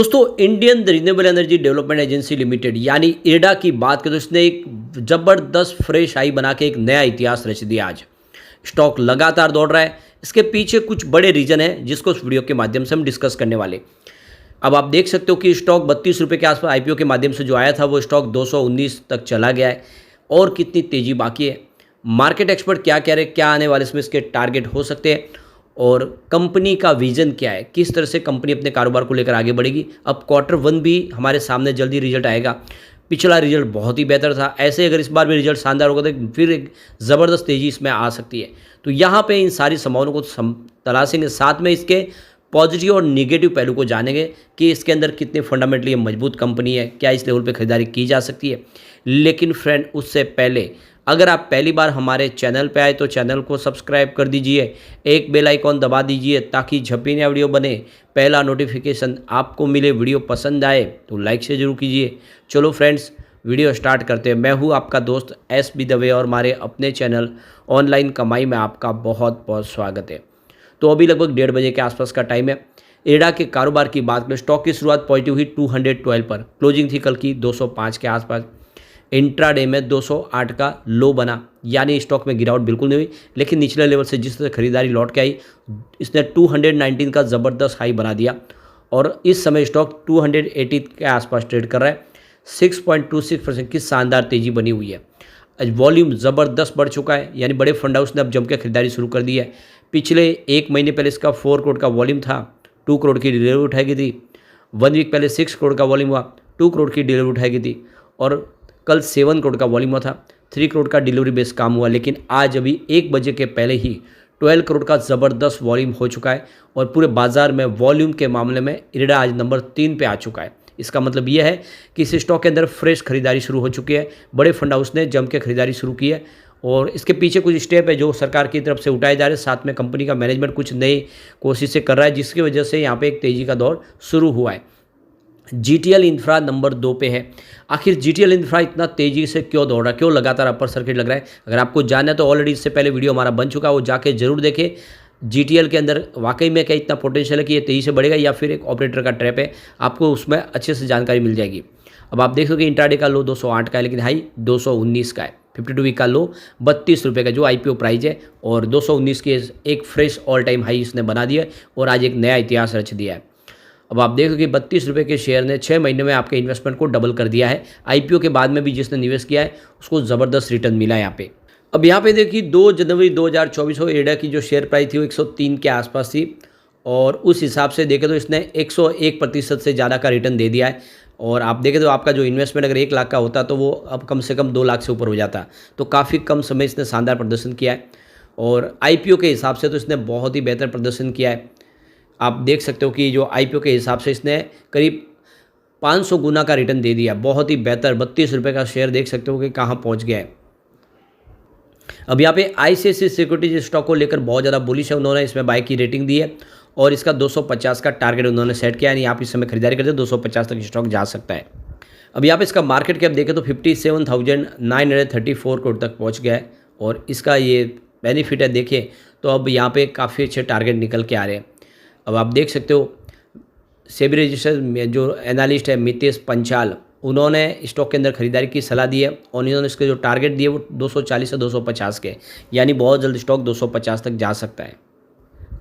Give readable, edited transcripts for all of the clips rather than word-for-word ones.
दोस्तों Indian renewable energy development agency limited यानी IRDA की बात करें तो इसने एक ज़बरदस्त फ्रेश हाई बना के एक नया इतिहास रच दिया। आज स्टॉक लगातार दौड़ रहा है। इसके पीछे कुछ बड़े रीजन है जिसको इस वीडियो के माध्यम से हम डिस्कस करने वाले। अब आप देख सकते हो कि स्टॉक 32 रुपये के आसपास आईपीओ के माध्यम से जो आया था वो स्टॉक 219 तक चला गया है और कितनी तेज़ी बाकी है। मार्केट एक्सपर्ट क्या कह रहे हैं, क्या आने वाले इसमें इसके टारगेट हो सकते हैं और कंपनी का विजन क्या है, किस तरह से कंपनी अपने कारोबार को लेकर आगे बढ़ेगी। अब Q1 भी हमारे सामने जल्दी रिजल्ट आएगा। पिछला रिजल्ट बहुत ही बेहतर था, ऐसे अगर इस बार भी रिजल्ट शानदार होगा तो फिर एक ज़बरदस्त तेज़ी इसमें आ सकती है। तो यहाँ पे इन सारी संभावनाओं को तलाशेंगे, साथ में इसके पॉजिटिव और निगेटिव पहलू को जानेंगे कि इसके अंदर कितने फंडामेंटली मजबूत कंपनी है, क्या इस लेवल पे खरीदारी की जा सकती है। लेकिन फ्रेंड उससे पहले अगर आप पहली बार हमारे चैनल पे आए तो चैनल को सब्सक्राइब कर दीजिए, एक बेल आइकॉन दबा दीजिए ताकि जब भी नया वीडियो बने पहला नोटिफिकेशन आपको मिले। वीडियो पसंद आए तो लाइक से जरूर कीजिए। चलो फ्रेंड्स वीडियो स्टार्ट करते हैं। मैं हूँ आपका दोस्त SB दवे और हमारे अपने चैनल ऑनलाइन कमाई में आपका बहुत बहुत स्वागत है। तो अभी लगभग 1:30 बजे के आसपास का टाइम है। इरडा के कारोबार की बात करें, स्टॉक की शुरुआत पॉजिटिव हुई 212 पर, क्लोजिंग थी कल की 205 के आसपास। इंट्राडे में 208 का लो बना, यानी स्टॉक में गिरावट बिल्कुल नहीं हुई, लेकिन निचले लेवल से जिस तरह खरीदारी लौट के आई इसने 219 का ज़बरदस्त हाई बना दिया और इस समय स्टॉक 280 के आसपास ट्रेड कर रहा है। 6.26% की शानदार तेज़ी बनी हुई है। आज वॉल्यूम ज़बरदस्त बढ़ चुका है, यानी बड़े फंड हाउस ने अब जम के खरीदारी शुरू कर दी है। पिछले एक महीने पहले इसका 4 करोड़ का वॉल्यूम था, 2 करोड़ की डिलीवरी उठाई गई थी। 1 वीक पहले 6 करोड़ का वॉल्यूम हुआ, 2 करोड़ की डिलीवरी उठाई गई थी और कल 7 करोड़ का वॉल्यूम हुआ था, 3 करोड़ का डिलीवरी बेस काम हुआ। लेकिन आज अभी 1 बजे के पहले ही 12 करोड़ का ज़बरदस्त वॉल्यूम हो चुका है और पूरे बाजार में वॉल्यूम के मामले में इरडा आज नंबर 3 पे आ चुका है। इसका मतलब यह है कि इस स्टॉक के अंदर फ्रेश खरीदारी शुरू हो चुकी है। बड़े फंड हाउस ने जम के खरीदारी शुरू की है और इसके पीछे कुछ स्टेप है जो सरकार की तरफ से उठाए जा रहे हैं। साथ में कंपनी का मैनेजमेंट कुछ नई कोशिशें कर रहा है जिसकी वजह से यहाँ पे एक तेज़ी का दौर शुरू हुआ है। GTL इंफ्रा नंबर 2 पे है। आखिर GTL इंफ्रा इतना तेज़ी से क्यों दौड़ रहा है, क्यों लगातार अपर सर्किट लग रहा है? अगर आपको जानना है तो ऑलरेडी इससे पहले वीडियो हमारा बन चुका है, वो जाके जरूर देखें। GTL के अंदर वाकई में क्या इतना पोटेंशियल है कि ये तेज़ी से बढ़ेगा या फिर एक ऑपरेटर का ट्रैप है, आपको उसमें अच्छे से जानकारी मिल जाएगी। अब आप देख सकोगे इंट्राडे का लो 208 का है, लेकिन हाई 219 का है। 52 वीक का लो 32 रुपये का जो IPO प्राइस है और 219 की एक फ्रेश ऑल टाइम हाई इसने बना दिया और आज एक नया इतिहास रच दिया है। अब आप देखो कि 32 रुपये के शेयर ने 6 महीने में आपके इन्वेस्टमेंट को डबल कर दिया है। IPO के बाद में भी जिसने निवेश किया है उसको ज़बरदस्त रिटर्न मिला है यहाँ पे। अब यहाँ पे देखिए 2 जनवरी 2024 को इरडा की जो शेयर प्राइस थी वो 103 के आसपास थी और उस हिसाब से देखें तो इसने 101% से ज़्यादा का रिटर्न दे दिया है। और आप देखें तो आपका जो इन्वेस्टमेंट अगर 1 लाख का होता तो वो अब कम से कम 2 लाख से ऊपर हो जाता। तो काफ़ी कम समय इसने शानदार प्रदर्शन किया है और IPO के हिसाब से तो इसने बहुत ही बेहतर प्रदर्शन किया है। आप देख सकते हो कि जो IPO के हिसाब से इसने करीब 500 गुना का रिटर्न दे दिया। बहुत ही बेहतर 32 रुपये का शेयर देख सकते हो कि कहाँ पहुँच गया है। अब यहाँ पे ICICI सिक्योरिटीज स्टॉक को लेकर बहुत ज़्यादा बुलिश है, उन्होंने इसमें बाय की रेटिंग दी है और इसका 250 का टारगेट उन्होंने सेट किया है। आप इस समय खरीदारी करते हैं 250 तक स्टॉक जा सकता है। अब यहाँ पे इसका मार्केट कैप देखें तो 57,934 करोड़ तक पहुँच गया है और इसका ये बेनिफिट है देखिए तो अब यहाँ पे काफ़ी अच्छे टारगेट निकल के आ रहे हैं। अब आप देख सकते हो सेबी रजिस्टर्ड में जो एनालिस्ट है मितेश पंचाल, उन्होंने स्टॉक के अंदर खरीदारी की सलाह दी है और इन्होंने इसके जो टारगेट दिए वो 240 से 250 के, यानी बहुत जल्द स्टॉक 250 तक जा सकता है।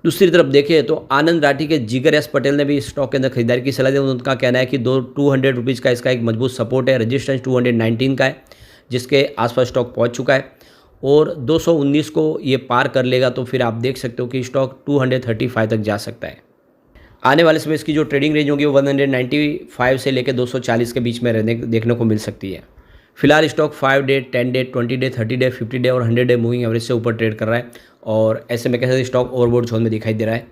दूसरी तरफ देखें तो आनंद राठी के जिगर एस पटेल ने भी स्टॉक के अंदर खरीदारी की सलाह दी। उनका कहना है कि 200 रुपीज़ का इसका एक मजबूत सपोर्ट है, रजिस्टेंस 219 का है जिसके आसपास स्टॉक पहुँच चुका है और 219 को ये पार कर लेगा तो फिर आप देख सकते हो कि स्टॉक 235 तक जा सकता है। आने वाले समय इसकी जो ट्रेडिंग रेंज होगी वो 195 से लेकर 240 के बीच में देखने को मिल सकती है। फिलहाल stock 5 day, 10 day, 20 day, 30 day, 50 day और 100 डे मूविंग एवरेज से ऊपर ट्रेड कर रहा है और ऐसे में कैसे स्टॉक ओवरबॉट जोन में दिखाई दे रहा है।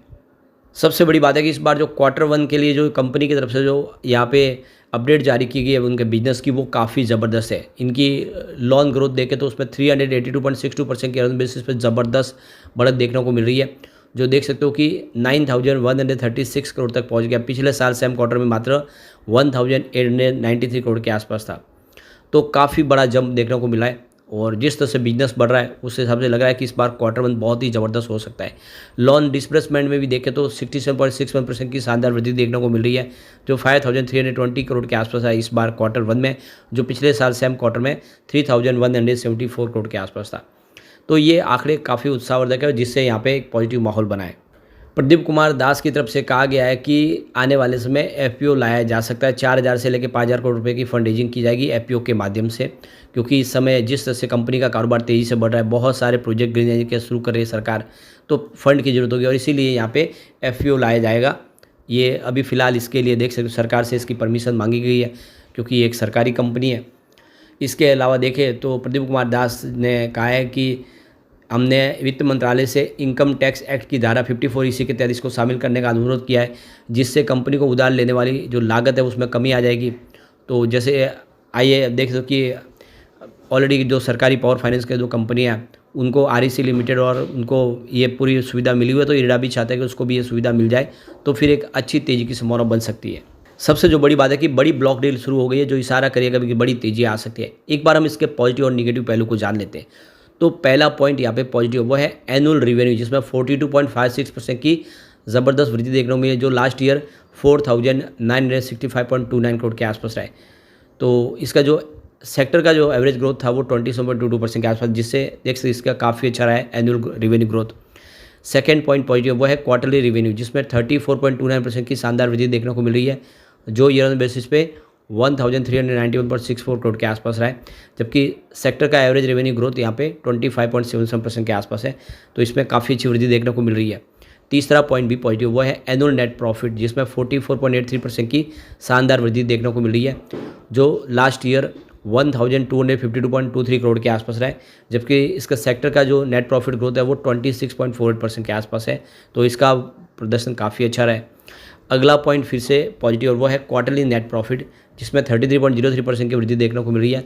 सबसे बड़ी बात है कि इस बार जो Q1 के लिए जो कंपनी की तरफ से जो यहाँ पे अपडेट जारी की गई है उनके बिजनेस की, वो काफ़ी ज़बरदस्त है। इनकी लॉन ग्रोथ देखें तो उसमें 382.62% के बेसिस पर ज़बरदस्त बढ़त देखने को मिल रही है, जो देख सकते हो कि 9,136 करोड़ तक पहुंच गया। पिछले साल सेम क्वार्टर में मात्र 1,893 करोड़ के आसपास था। तो काफ़ी बड़ा जंप देखने को मिला है और जिस तरह से बिजनेस बढ़ रहा है उस हिसाब से लग रहा है कि इस बार क्वार्टर वन बहुत ही ज़बरदस्त हो सकता है। लोन डिसबर्समेंट में भी देखें तो 67.61% की शानदार वृद्धि देखने को मिल रही है, जो 5320 करोड़ के आसपास है इस बार क्वार्टर वन में, जो पिछले साल सेम क्वार्टर में 3174 करोड़ के आसपास था। तो ये आंकड़े काफ़ी उत्साहवर्धक है, जिससे यहाँ पे एक पॉजिटिव माहौल बना है। प्रदीप कुमार दास की तरफ से कहा गया है कि आने वाले समय एफपीओ लाया जा सकता है। 4000 से लेकर 5000 करोड़ रुपए की फंड रेजिंग की जाएगी एफपीओ के माध्यम से, क्योंकि इस समय जिस तरह से कंपनी का कारोबार तेज़ी से बढ़ रहा है, बहुत सारे प्रोजेक्ट ग्रीन एनर्जी के शुरू कर रही है सरकार, तो फंड की जरूरत होगी और इसीलिए यहाँ पे एफपीओ लाया जाएगा। ये अभी फ़िलहाल इसके लिए देख सकते सरकार से इसकी परमिशन मांगी गई है, क्योंकि ये एक सरकारी कंपनी है। इसके अलावा देखें तो प्रदीप कुमार दास ने कहा है कि हमने वित्त मंत्रालय से इनकम टैक्स एक्ट की धारा 54 इसी के तहत इसको शामिल करने का अनुरोध किया है, जिससे कंपनी को उधार लेने वाली जो लागत है उसमें कमी आ जाएगी। तो जैसे आइए देख सको कि ऑलरेडी जो सरकारी पावर फाइनेंस के जो कंपनियाँ हैं उनको आरईसी लिमिटेड और उनको ये पूरी सुविधा मिली हुई है, तो इरडा भी चाहता है कि उसको भी ये सुविधा मिल जाए, तो फिर एक अच्छी तेज़ी की संभावना बन सकती है। सबसे जो बड़ी बात है कि बड़ी ब्लॉक डील शुरू हो गई है, जो इशारा करेगा कि बड़ी तेज़ी आ सकती है। एक बार हम इसके पॉजिटिव और निगेटिव पहलू को जान लेते हैं। तो पहला पॉइंट यहाँ पे पॉजिटिव वो है एनुअल रिवेन्यू, जिसमें 42.56% की ज़बरदस्त वृद्धि देखने को मिली, जो लास्ट ईयर 4965.29 करोड़ के आसपास रहे। तो इसका जो सेक्टर का जो एवरेज ग्रोथ था वो 27.22% के आसपास, जिससे देख सकते इसका काफ़ी अच्छा रहा है annual revenue growth. Second point positive वो है क्वार्टरली रिवेन्यू, जिसमें 34.29% की शानदार वृद्धि देखने को मिल रही है, जो ईयर ऑन बेसिस पे 1391.64 करोड़ के आसपास रहा है, जबकि सेक्टर का एवरेज रेवेन्यू ग्रोथ यहाँ पे 25.77% के आसपास है। तो इसमें काफ़ी अच्छी वृद्धि देखने को मिल रही है। तीसरा पॉइंट भी पॉजिटिव वो है एनुअल नेट प्रॉफिट, जिसमें 44.83% की शानदार वृद्धि देखने को मिल रही है, जो लास्ट ईयर 1252.23 करोड़ के आसपास रहा है, जबकि इसका सेक्टर का जो नेट प्रॉफिट ग्रोथ है वो 26.48% के आसपास है। तो इसका प्रदर्शन काफ़ी अच्छा रहा है। अगला पॉइंट फिर से पॉजिटिव और वो है क्वार्टरली नेट प्रॉफिट, जिसमें 33.03% की वृद्धि देखने को मिल रही है,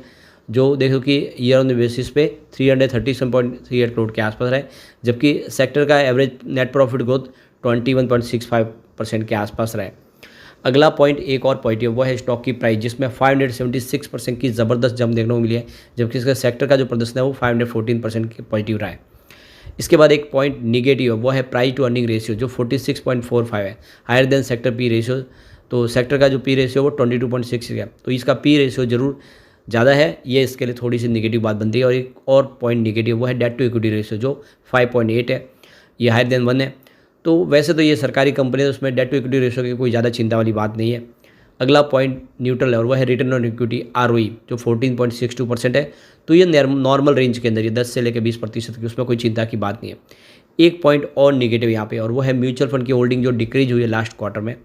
जो देखो कि ईयर ऑन बेसिस पे 337.38 करोड़ के आसपास है, जबकि सेक्टर का एवरेज नेट प्रॉफिट ग्रोथ 21.65% के आसपास रहा है। अगला पॉइंट एक और पॉजिटिव वो है स्टॉक की प्राइस, जिसमें 576% की ज़बरदस्त जंप देखने को मिली है, जबकि इसका सेक्टर का जो प्रदर्शन है वो 514% के पॉजिटिव रहा है। इसके बाद एक पॉइंट निगेटिव वो है प्राइस टू अर्निंग रेशियो, जो 46.45 है, higher than sector P ratio. तो सेक्टर का जो पी रेशियो वो 22.6 है, तो इसका पी रेशियो जरूर ज़्यादा है, ये इसके लिए थोड़ी सी निगेटिव बात बनती है। और एक और पॉइंट निगेटिव वो है डेट टू इक्विटी रेशियो, जो 5.8 है, ये हायर देन 1 है। तो वैसे तो ये सरकारी कंपनी है, तो उसमें डेट टू इक्विटी रेशियो की कोई ज़्यादा चिंता वाली बात नहीं है। अगला पॉइंट न्यूट्रल है और वह है रिटर्न ऑन इक्विटी ROE, जो 14.62% है। तो ये नॉर्मल रेंज के अंदर, ये 10 से लेकर 20% की, उसमें कोई चिंता की बात नहीं है। एक पॉइंट और निगेटिव यहाँ पे, और वो है म्यूचुअल फंड की होल्डिंग जो डिक्रीज हुई है लास्ट क्वार्टर में।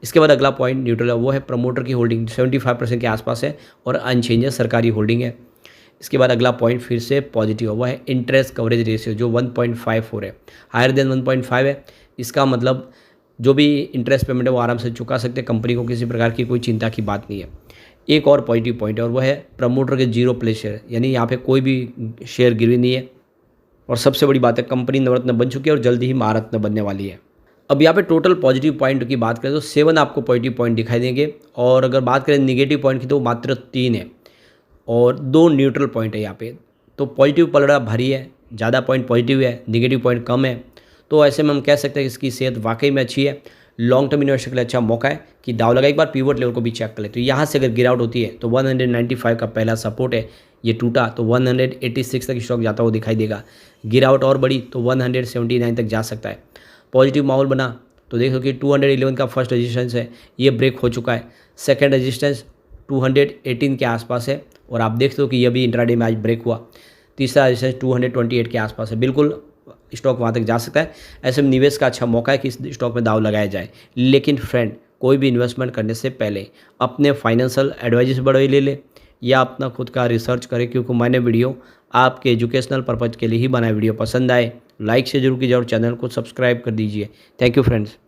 इसके बाद अगला पॉइंट न्यूट्रल है, वो है प्रमोटर की होल्डिंग 75% के आसपास है और अनचेंज है, सरकारी होल्डिंग है। इसके बाद अगला पॉइंट फिर से पॉजिटिव है, वो है इंटरेस्ट कवरेज रेशियो, जो 1.54 है, हायर देन 1.5 है। इसका मतलब जो भी इंटरेस्ट पेमेंट है वो आराम से चुका सकते हैं, कंपनी को किसी प्रकार की कोई चिंता की बात नहीं है। एक और पॉजिटिव पॉइंट है और वह है प्रमोटर के 0 प्ले शेयर, यानी यहाँ पे कोई भी शेयर गिरवी नहीं है। और सबसे बड़ी बात है कंपनी नवरत्न बन चुकी है और जल्दी ही महारत्न बनने वाली है। अब यहाँ पे टोटल पॉजिटिव पॉइंट की बात करें तो 7 आपको पॉजिटिव पॉइंट दिखाई देंगे, और अगर बात करें निगेटिव पॉइंट की तो मात्र 3 है और 2 न्यूट्रल पॉइंट है यहाँ पे। तो पॉजिटिव पलड़ा भारी है, ज़्यादा पॉइंट पॉजिटिव है, निगेटिव पॉइंट कम है। तो ऐसे में हम कह सकते हैं कि इसकी सेहत वाकई में अच्छी है। लॉन्ग टर्म इन्वेस्टर के लिए अच्छा मौका है कि दाव लगा, एक बार पिवट लेवल को भी चेक कर ले। तो यहाँ से अगर गिरावट होती है तो 195 का पहला सपोर्ट है, ये टूटा तो 186 तक स्टॉक जाता हुआ दिखाई देगा। गिरावट और बढ़ी तो 179 तक जा सकता है। पॉजिटिव माहौल बना तो देखो कि 211 का फर्स्ट रेजिस्टेंस है, ये ब्रेक हो चुका है। सेकेंड रेजिस्टेंस 218 के आसपास है और आप देखते हो कि यह भी इंट्राडे में आज ब्रेक हुआ। तीसरा रेजिस्टेंस 228 के आसपास है, बिल्कुल स्टॉक वहाँ तक जा सकता है। ऐसे में निवेश का अच्छा मौका है कि इस स्टॉक में दाव लगाया जाए। लेकिन फ्रेंड, कोई भी इन्वेस्टमेंट करने से पहले अपने फाइनेंशियल एडवाइजर बड़े ले ले या अपना खुद का रिसर्च करें, क्योंकि मैंने वीडियो आपके एजुकेशनल पर्पज़ के लिए ही बनाया। वीडियो पसंद आए लाइक से जरूर कीजिए और चैनल को सब्सक्राइब कर दीजिए। Thank you friends.